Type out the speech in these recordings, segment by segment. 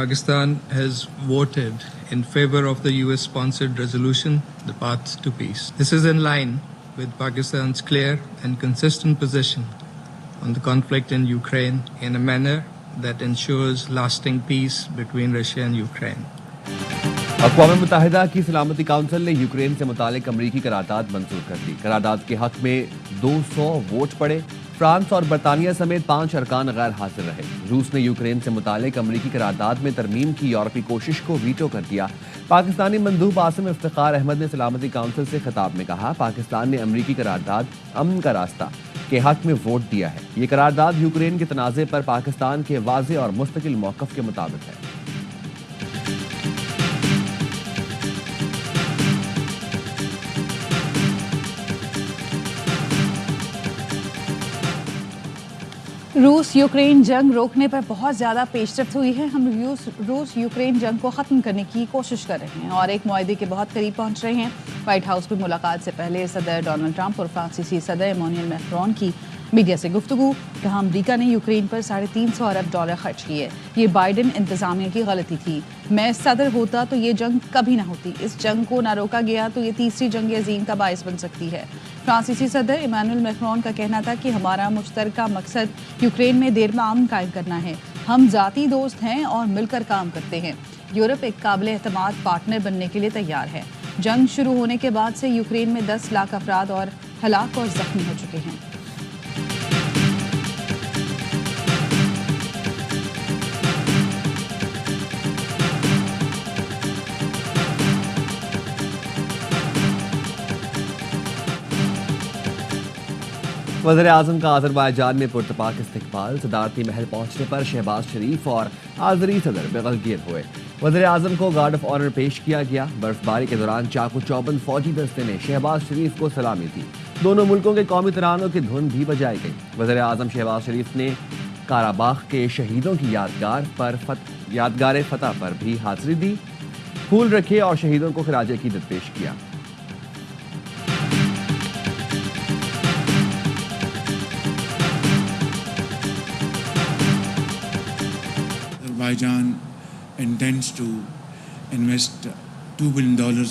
Pakistan has voted in favor of the US-sponsored resolution, The Path to Peace. This is in line with Pakistan's clear and consistent position on the conflict in Ukraine in a manner that ensures lasting peace between Russia and Ukraine. अक़वाम मुत्तहिदा की सलामती council ने Ukraine से मुतालिक अमरीकी करारदाद मंजूर कर दी। करारदाद के हक में 200 वोट पड़े। फ्रांस और बरतानिया समेत 5 अरकान गैर हाजिर रहे। रूस ने यूक्रेन से मुतालिक अमरीकी करारदाद में तरमीम की यूरोपीय कोशिश को वीटो कर दिया। पाकिस्तानी मंदूब आसिम इफ्तिखार अहमद ने सलामती काउंसिल से खिताब में कहा, पाकिस्तान ने अमरीकी करारदाद अमन का रास्ता के हक में वोट दिया है। ये करारदाद यूक्रेन के तनाज़े पर पाकिस्तान के वाज़े और मुस्तकिल मौक़िफ़ के मुताबिक है। रूस यूक्रेन जंग रोकने पर बहुत ज़्यादा पेशरफ्त हुई है। हम रूस यूक्रेन जंग को ख़त्म करने की कोशिश कर रहे हैं और एक मुआहदे के बहुत करीब पहुंच रहे हैं। व्हाइट हाउस में मुलाकात से पहले सदर डोनाल्ड ट्रंप और फ्रांसीसी सदर इमैनुअल मैक्रोन की मीडिया से गुफ्तगू। कहा, अमरीका ने यूक्रेन पर $350 अरब खर्च किए। ये बाइडेन इंतजामिया की गलती थी। मैं सदर होता तो ये जंग कभी ना होती। इस जंग को ना रोका गया तो ये तीसरी जंग अजीम का बायस बन सकती है। फ्रांसीसी सदर इमैनुअल मैक्रोन का कहना था कि हमारा मुश्तरका मकसद यूक्रेन में देर में अमन कायम करना है। हम ज़ाती दोस्त हैं और मिलकर काम करते हैं। यूरोप एक काबिल एतमाद पार्टनर बनने के लिए तैयार है। जंग शुरू होने के बाद से यूक्रेन में 10 लाख अफराद और हलाक और जख्मी हो चुके हैं। वज़ीर आज़म का अज़रबैजान में पुरतपाक इस्तकबाल। सदारती महल पहुंचने पर शहबाज शरीफ और आज़री सदर बेगलगीर हुए। वज़ीर आज़म को गार्ड ऑफ ऑनर पेश किया गया। बर्फबारी के दौरान चाकू चौबंद फौजी दस्ते ने शहबाज शरीफ को सलामी दी। दोनों मुल्कों के कौमी तरानों की धुन भी बजाई गई। वज़ीर आज़म शहबाज शरीफ ने काराबाग के शहीदों की यादगार फतह पर भी हाज़िरी दी, फूल रखे और शहीदों को खिराज अकीदत पेश किया। Azerbaijan intends to invest $2 billion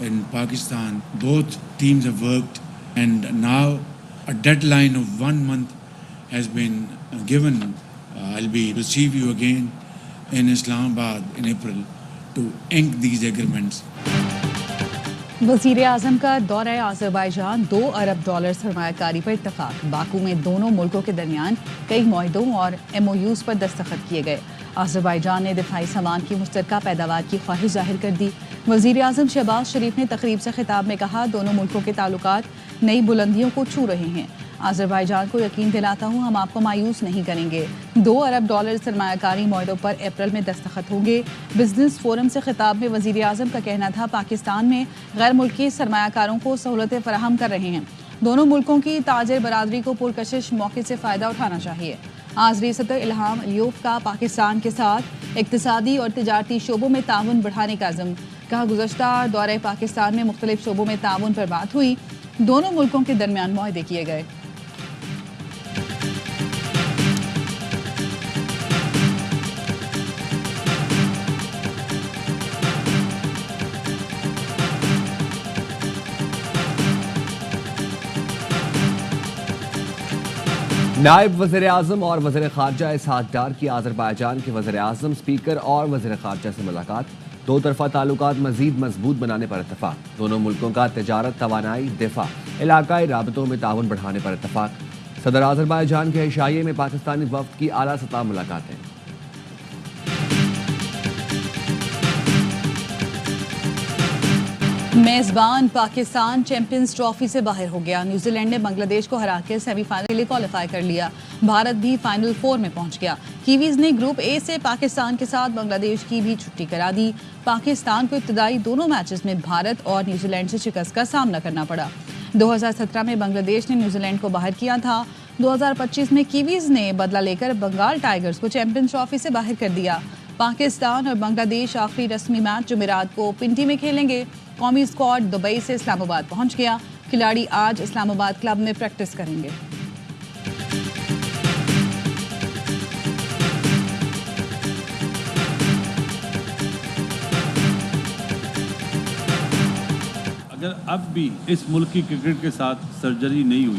in Pakistan. Both teams have worked, and now a deadline of 1 month has been given. I'll be receive you again in Islamabad in April to ink these agreements. वज़ीर आज़म का दौरा Azerbaijan $2 अरब सरमायाकारी पर इत्तफाक। Baku में दोनों मुल्कों के दरमियान कई मुआहदों और MOUs पर दस्तखत किए गए। अज़रबैजान ने दिफाई सामान की मुश्तरका पैदावार की ख्वाहिश जाहिर कर दी। वज़ीर आज़म शहबाज शरीफ ने तकरीब से खिताब में कहा, दोनों मुल्कों के ताल्लुकात नई बुलंदियों को छू रहे हैं। अज़रबैजान को यकीन दिलाता हूँ, हम आपको मायूस नहीं करेंगे। $2 अरब सरमायाकारी मुआहदों पर अप्रैल में दस्तखत होंगे। बिजनेस फोरम से खिताब में वज़ीर आज़म का कहना था, पाकिस्तान में गैर मुल्की सरमायाकारों को सहूलतें फराहम कर रहे हैं। दोनों मुल्कों की ताजिर बरादरी को पुरकशिश मौके से फ़ायदा उठाना चाहिए। आज़री सदर इल्हाम अलियोफ का पाकिस्तान के साथ इक़्तिसादी और तिजारती शोबों में ताउन बढ़ाने का अज़्म। कहा, गुज़श्ता दौरे पाकिस्तान में मुख्तलिफ शोबों में ताउन पर बात हुई। दोनों मुल्कों के दरमियान मुआहदे किए गए। नायब वज़ीर आज़म और वज़ीर ख़ारजा इसहाक़ डार की अज़रबैजान के वज़ीर आज़म, स्पीकर और वज़ीर ख़ारजा से मुलाकात। दो तरफ़ा ताल्लुकात मज़ीद मजबूत बनाने पर इत्तफ़ाक़। दोनों मुल्कों का तिजारत, तवानाई, दिफ़ा, इलाक़ाई राबतों में ताउन बढ़ाने पर इत्तफ़ाक़। सदर अज़रबैजान के इशाइये में पाकिस्तानी वफ़द की आला सतह मुलाकातें। मेज़बान पाकिस्तान चैंपियंस ट्रॉफी से बाहर हो गया। न्यूजीलैंड ने बांग्लादेश को हराकर सेमीफाइनल के लिए क्वालिफाई कर लिया। भारत भी फाइनल 4 में पहुंच गया। कीवीज ने ग्रुप ए से पाकिस्तान के साथ बांग्लादेश की भी छुट्टी करा दी। पाकिस्तान को इब्तदाई दोनों मैचेस में भारत और न्यूजीलैंड से शिकस्त का सामना करना पड़ा। 2017 में बांग्लादेश ने न्यूजीलैंड को बाहर किया था। 2025 में कीवीज ने बदला लेकर बंगाल टाइगर्स को चैंपियंस ट्रॉफी से बाहर कर दिया। पाकिस्तान और बांग्लादेश आखिरी रस्मी मैच जुमेरात को पिंडी में खेलेंगे। कौमी स्क्वाड दुबई से इस्लामाबाद पहुंच गया। खिलाड़ी आज इस्लामाबाद क्लब में प्रैक्टिस करेंगे। अब भी इस मुल्क की क्रिकेट के साथ सर्जरी नहीं हुई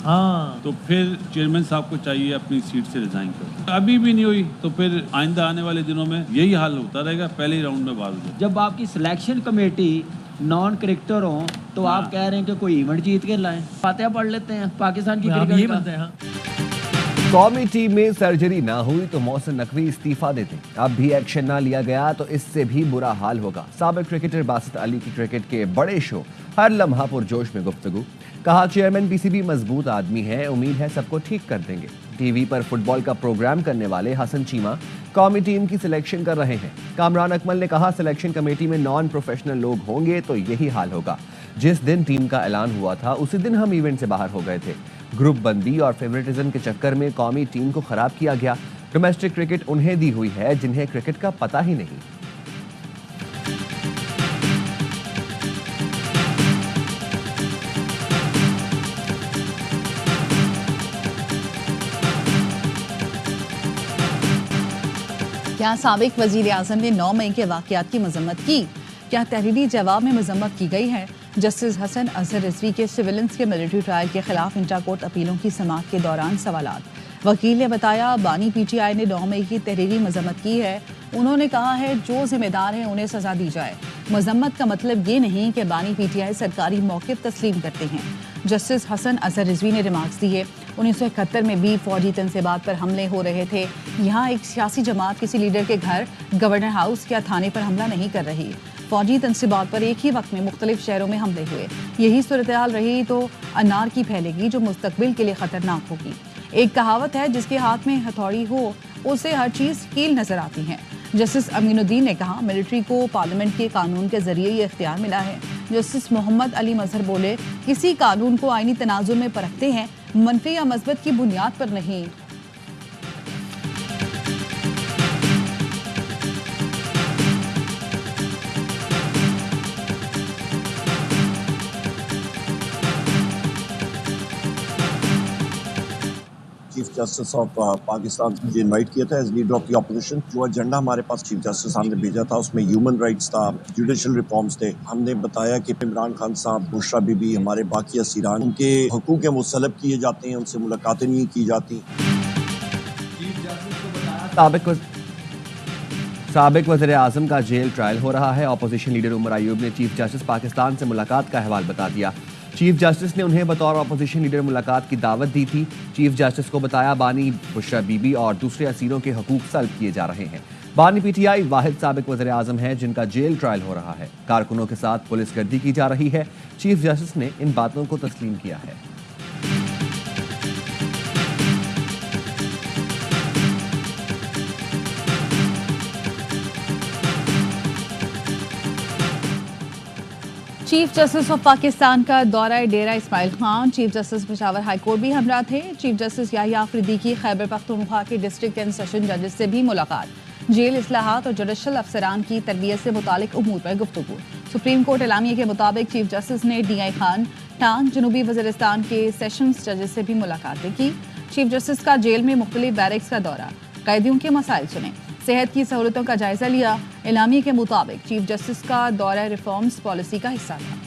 तो फिर चेयरमैन साहब को चाहिए अपनी सीट से रिजाइन कर। अभी भी नहीं हुई तो फिर आइंदा आने वाले दिनों में यही हाल होता रहेगा, पहले ही राउंड में बाहर हो जाए। जब आपकी सिलेक्शन कमेटी नॉन क्रिकेटर हो तो आप कह रहे हैं कि कोई इवेंट जीत के लाएं। फातिहा पढ़ लेते हैं पाकिस्तान की क्रिकेट का। कौमी टीम में सर्जरी ना हुई तो मोहसिन नकवी इस्तीफा देते, अब भी एक्शन ना लिया गया तो इससे भी बुरा हाल होगा। साबिक क्रिकेटर बासित अली की क्रिकेट के बड़े शो हर लम्हा पुरजोश में गुफ्तगू, कहा चेयरमैन पीसीबी मजबूत आदमी है, उम्मीद है सबको ठीक कर देंगे। टीवी पर फुटबॉल का प्रोग्राम करने वाले हसन चीमा कौमी टीम की सिलेक्शन कर रहे हैं। कामरान अकमल ने कहा सिलेक्शन कमेटी में नॉन प्रोफेशनल लोग होंगे तो यही हाल होगा। जिस दिन टीम का ऐलान हुआ था उसी दिन हम इवेंट से बाहर हो गए थे। ग्रुप बंदी और फेवरेटिज्म के चक्कर में कौमी टीम को खराब किया गया। डोमेस्टिक क्रिकेट उन्हें दी हुई है जिन्हें क्रिकेट का पता ही नहीं। क्या साबिक वजीर आजम ने 9 मई के वाकयात की मजम्मत की? क्या तहरीरी जवाब में मजम्मत की गई है? जस्टिस हसन अजहर रिजवी के सिविलियंस के मिलिट्री ट्रायल के खिलाफ इंट्रा कोर्ट अपीलों की समाअत के दौरान सवालात। वकील ने बताया बानी पीटीआई ने 9 मई की तहरीरी मजम्मत की है। उन्होंने कहा है जो जिम्मेदार हैं उन्हें सजा दी जाए। मजम्मत का मतलब ये नहीं कि बानी पीटीआई सरकारी मौक़िफ़ तस्लीम करते हैं। जस्टिस हसन अजहर रिजवी ने रिमार्क्स दिए 1971 में भी फौजी तनसीबात पर हमले हो रहे थे। यहाँ एक सियासी जमात किसी लीडर के घर, गवर्नर हाउस या थाने पर हमला नहीं कर रही। फौजी तनसीबात पर एक ही वक्त में मुख्तलिफ शहरों में हमले हुए। यही सूरत हाल रही तो अनारकी फैलेगी जो मुस्तकबिल के लिए खतरनाक होगी। एक कहावत है जिसके हाथ में हथौड़ी हो उसे हर चीज़ कील नजर आती है। जस्टिस अमीनुद्दीन ने कहा मिलिट्री को पार्लियामेंट के कानून के जरिए ये इख्तियार मिला है। जस्टिस मोहम्मद अली मजहर बोले किसी कानून को आईनी तनाजुर में परखते हैं, मनफी या मस्बत की बुनियाद पर नहीं। चीफ जस्टिस ऑफ पाकिस्तान मुझे इनवाइट किया था as leader of the opposition. जो एजेंडा हमारे पास चीफ जस्टिस साहब ने भेजा था उसमें ह्यूमन राइट्स था, जुडिशल रिफॉर्म्स थे। हमने बताया कि इमरान खान साहब, बुशरा बीबी, हमारे बाकी असीरान, उनके हुकूक मुसलब किए जाते हैं, उनसे मुलाकातें नहीं की जाती। साबिक वज़ीर आज़म का जेल ट्रायल हो रहा है। अपोजिशन लीडर उमर अयूब ने चीफ जस्टिस पाकिस्तान से मुलाकात का अहवाल बता दिया। चीफ जस्टिस ने उन्हें बतौर अपोजिशन लीडर मुलाकात की दावत दी थी। चीफ जस्टिस को बताया बानी, बुशरा बीबी और दूसरे असीरों के हकूक सल्ब किए जा रहे हैं। बानी पीटीआई वाहिद साबिक वज़ीर आज़म है जिनका जेल ट्रायल हो रहा है। कारकुनों के साथ पुलिस गर्दी की जा रही है। चीफ जस्टिस ने इन बातों को तस्लीम किया है। चीफ जस्टिस ऑफ पाकिस्तान का दौरा Dera Ismail Khan. Chief justice Peshawar high court भी हमरा थे। चीफ जस्टिस याहिया अफरीदी की खैबर पख्तूनख्वा के डिस्ट्रिक्ट एंड सेशन जजेस से भी मुलाकात। जेल इस्लाहात और जुडिशल अफसरान की तरबियत से मुतालिक उमूर पर गुफ्तगू। सुप्रीम कोर्ट एलामिया के मुताबिक चीफ जस्टिस ने DI खान, टांग, जनूबी वज़ीरिस्तान के सेशंस जजेस से भी मुलाकातें की। चीफ जस्टिस का जेल में मुख्तलिफ बैरक्स का दौरा, कैदियों के मसाइल सुने, सेहत की सहूलतों का जायजा लिया। एलामिया के मुताबिक चीफ जस्टिस का दौरा रिफॉर्म्स पॉलिसी का हिस्सा था।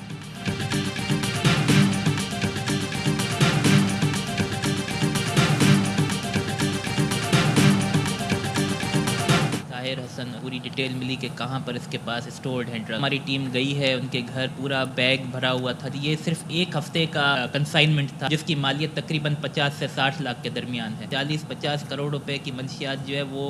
हसन पूरी डिटेल मिली कि कहाँ पर इसके पास स्टोर्ड है ड्रग। हमारी टीम गई है उनके घर, पूरा बैग भरा हुआ था। ये सिर्फ एक हफ्ते का कंसाइनमेंट था जिसकी मालियत तकरीबन 50 से 60 लाख के दरमियान है। 40-50 करोड़ रुपए की मंशियात जो है वो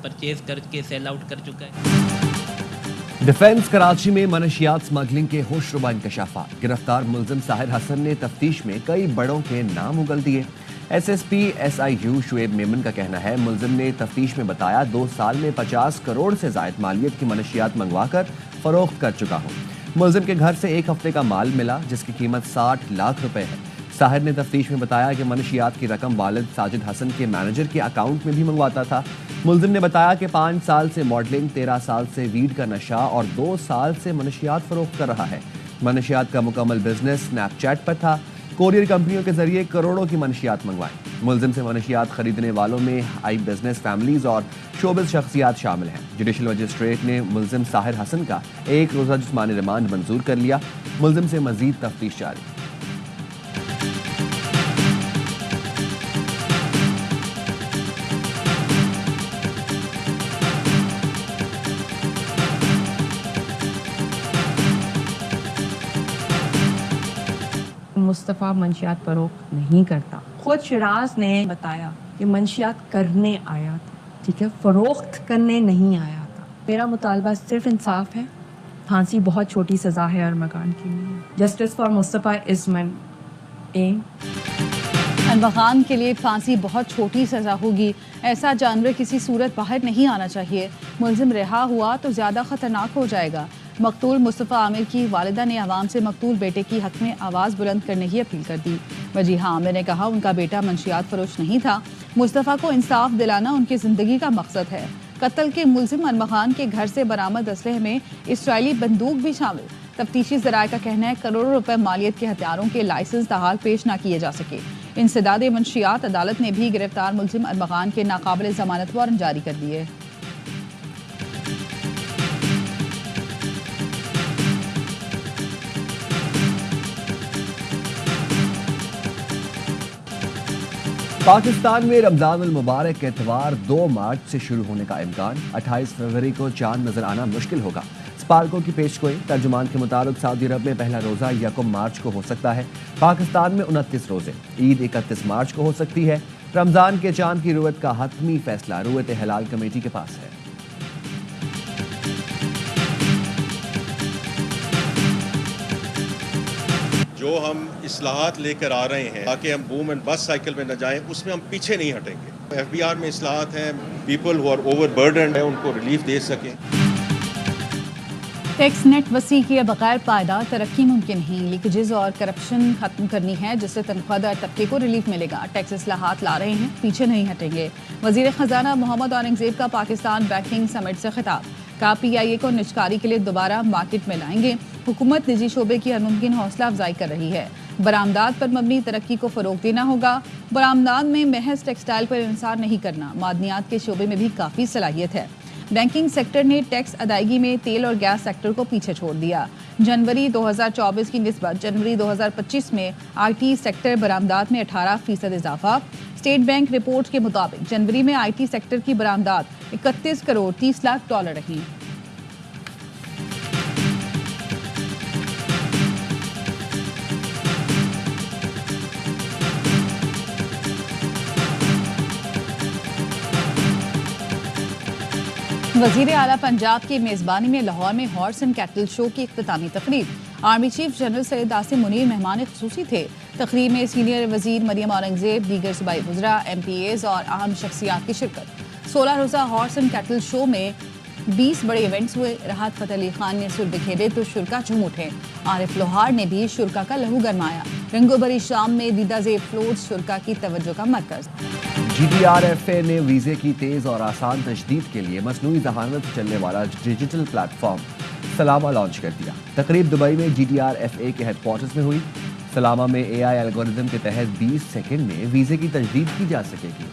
परचेज करके सेल आउट कर चुका है। डिफेंस कराची में मनशियात स्मगलिंग के होशरुबा इंकशाफात। गिरफ्तार मुलजिम साहिर हसन ने तफ्तीश में कई बड़ों के नाम उगल दिए। SSP SIU शुएब मेमन का कहना है मुलजिम ने तफ्तीश में बताया 2 साल में 50 करोड़ से जायद मालियत की मनशियात मंगवाकर फरोख्त कर चुका हूँ। मुलजिम के घर से एक हफ्ते का माल मिला जिसकी कीमत 60 लाख रुपए है। साहिर ने तफ्तीश में बताया कि मनशियात की रकम वालिद साजिद हसन के मैनेजर के अकाउंट में भी मंगवाता था। मुलजिम ने बताया कि 5 साल से मॉडलिंग, 13 साल से वीड का नशा और 2 साल से मनशियात फरोख्त कर रहा है। मनशियात का मुकम्मल बिजनेस स्नैपचैट पर था। कोरियर कंपनियों के जरिए करोड़ों की मनशियात मंगवाई। मुलजिम से मनशियात खरीदने वालों में हाई बिजनेस फैमिलीज और शोबिज शख्सियात शामिल हैं। जुडिशल मजिस्ट्रेट ने मुलजिम साहिर हसन का 1 रोज़ा जिस्मानी रिमांड मंजूर कर लिया। मुलजिम से मजीद तफ्तीश जारी। मुस्तफ़ा मंशियात फरोख्त नहीं करता। खुद शिराज ने बताया कि मंशियात करने आया था, ठीक है, फरोख्त करने नहीं आया था। मेरा मुतालबा सिर्फ इंसाफ है। फांसी बहुत छोटी सज़ा है अरमगान के लिए। Justice for Mustafa is my aim. Armaghan के लिए फांसी बहुत छोटी सज़ा होगी। ऐसा जानवर किसी सूरत बाहर नहीं आना चाहिए। मुलजिम रिहा हुआ तो ज़्यादा ख़तरनाक हो जाएगा। मकतूल मुस्तफ़ा आमिर की वालिदा ने अवाम से मकतूल बेटे की हक में आवाज़ बुलंद करने की अपील कर दी। वजीहा आमिर ने कहा उनका बेटा मंशियात फरोश नहीं था। मुस्तफ़ा को इंसाफ दिलाना उनकी ज़िंदगी का मकसद है। कत्ल के मुलजिम अरमगान के घर से बरामद असलहे में इसराइली बंदूक भी शामिल। तफ्तीशी ज़राए का कहना है करोड़ों रुपए मालियत के हथियारों के लाइसेंस ताहाल पेश न किए जा सके। इंसदाद मंशियात अदालत ने भी गिरफ्तार मुलजिम अरमगान के नाकाबिल ज़मानत वारंट जारी कर दिए। पाकिस्तान में रमजान उल मुबारक के एतवार 2 मार्च से शुरू होने का इम्कान। 28 फरवरी को चांद नजर आना मुश्किल होगा। स्पार्को की पेशगोई तर्जुमान के मुताबिक सऊदी अरब में पहला रोजा 1 मार्च को हो सकता है। पाकिस्तान में 29 रोजे। ईद 31 मार्च को हो सकती है। रमजान के चांद की रुयत का हतमी फैसला रुयत हिलाल कमेटी के पास है। जो हम इस्लाहात लेकर आ रहे हैं ताकि हम बूम एंड बस्ट साइकिल में न जाएं, उसमें हम पीछे नहीं हटेंगे। FBR में इस्लाहात हैं, पीपल हु आर ओवरबर्डन्ड है उनको रिलीफ दे सकें। टैक्स नेट वसी किए बगैर पायदार तरक्की मुमकिन नहीं। लीकेजेस और करप्शन खत्म करनी है जिससे तनख्वाहदार तबके को रिलीफ मिलेगा। टैक्स इस्लाहात ला रहे हैं, पीछे नहीं हटेंगे। वजीर खजाना मोहम्मद औरंगजेब का पाकिस्तान बैंकिंग समिट से खिताब। का PIA को निजकारी के लिए दोबारा मार्केट में लाएंगे। हुकूमत निजी शोबे की हर मुमकिन हौसला अफजाई कर रही है। बरामदात पर मबनी तरक्की को फ़रोग देना होगा। बरामदात में महज टेक्सटाइल पर इंसार नहीं करना। मादनियात के शोबे में भी काफ़ी सलाहियत है। बैंकिंग सेक्टर ने टैक्स अदायगी में तेल और गैस सेक्टर को पीछे छोड़ दिया। जनवरी 2024 की निस्बत जनवरी 2025 में IT सेक्टर बरामदात में 18% इजाफा। स्टेट बैंक रिपोर्ट के मुताबिक जनवरी में IT सेक्टर की बरामदात 31 करोड़ 30 लाख डॉलर रही। वजीर आला पंजाब की मेज़बानी में लाहौर में हॉर्स एंड कैटल शो की इख्तितामी तकरीब। Army chief general Syed Asim Munir मेहमान खुसूसी थे। तकरीब में सीनियर वजीर मरियम औरंगजेब, दीगर सूबाई वज़रा, MPAs और अहम शख्सियात की शिरकत। 16 रोज़ा हॉर्स एंड कैटल शो में 20 बड़े इवेंट्स हुए। राहत फ़तेह अली खान ने सुर बिखेरे तो शुरका झूम उठे। आरिफ लोहार ने भी शुरका का लहू गरमाया। रंगो भरी शाम में दीदा ज़ेब फ्लोट्स शुरका की तवज्जो का मरकज। GDRFA ने वीज़े की तेज़ और आसान तजदीद के लिए मसनूई ज़हानत से चलने वाला डिजिटल प्लेटफॉर्म सलामा लॉन्च कर दिया। तकरीब दुबई में GDRFA के हेडक्वार्टर्स में हुई। सलामा में AI एल्गोरिदम के तहत 20 सेकंड में वीज़े की तजदीद की जा सकेगी।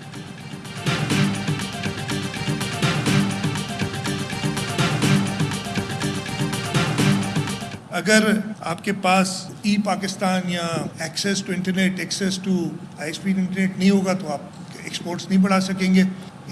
अगर आपके पास E-पाकिस्तान या access to internet, access to high speed internet नहीं होगा तो आप एक्सपोर्ट्स नहीं बढ़ा सकेंगे।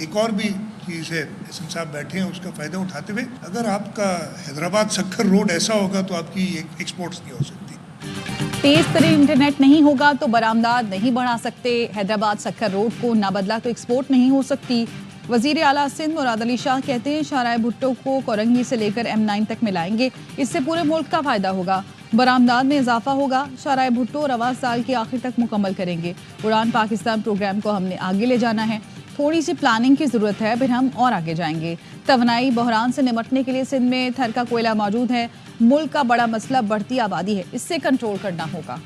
एक और भी चीज़ है, एहसन साहब बैठे हैं, उसका फ़ायदा उठाते हुए अगर आपका हैदराबाद सक्खर रोड ऐसा होगा तो आपकी एक्सपोर्ट्स नहीं हो सकती। तेज तरीन इंटरनेट नहीं होगा तो बरामदात नहीं बढ़ा सकते। हैदराबाद सक्खर रोड को ना बदला तो एक्सपोर्ट नहीं हो सकती। वजीर आला सिंध मुराद अली शाह कहते हैं शाहराह भुट्टो को कोरंगी से लेकर M9 तक मिलाएंगे। इससे पूरे मुल्क का फायदा होगा। बरामदात में इजाफा होगा। शाहराह भुट्टो रवा साल के आखिर तक मुकम्मल करेंगे। उड़ान पाकिस्तान प्रोग्राम को हमने आगे ले जाना है। थोड़ी सी प्लानिंग की ज़रूरत है, फिर हम और आगे जाएंगे। तवानाई बहरान से निपटने के लिए सिंध में थर का कोयला मौजूद है। मुल्क का बड़ा मसला बढ़ती आबादी है, इससे कंट्रोल करना होगा।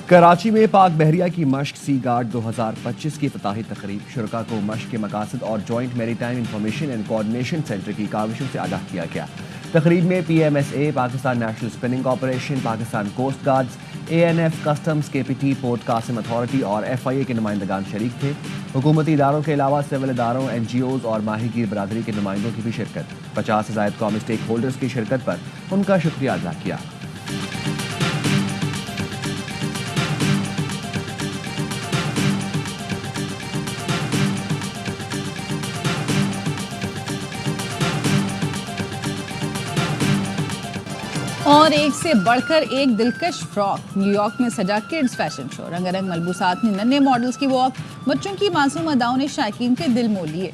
कराची में पाक बहरिया की मश्क सी गार्ड 2025 की इफ्तिताही तकरीब। शुरका को मश्क के मकासद और joint maritime information and coordination centre की काविशों से आगाह किया गया। तकरीब में PMSA, Pakistan national shipping corporation, Pakistan coast guards, ANF, customs, KPT, port Qasim authority और FIA के नुमाइंदगान शरीक थे। हुकूमती इदारों के अलावा सिविल इदारों, NGOs और माहीगीर बरादरी के नुमाइंदों की भी शिरकत। 50 से ज़ायद कौमी स्टेक होल्डर्स की शिरकत पर उनका शुक्रिया अदा किया। और एक से बढ़कर एक दिलकश फ्रॉक, न्यूयॉर्क में सजा किड्स फैशन शो, रंगारंग मलबूसात में नन्हे मॉडल्स की वॉक, बच्चों की मासूम अदाओं ने शायकीन के दिल मोह लिए।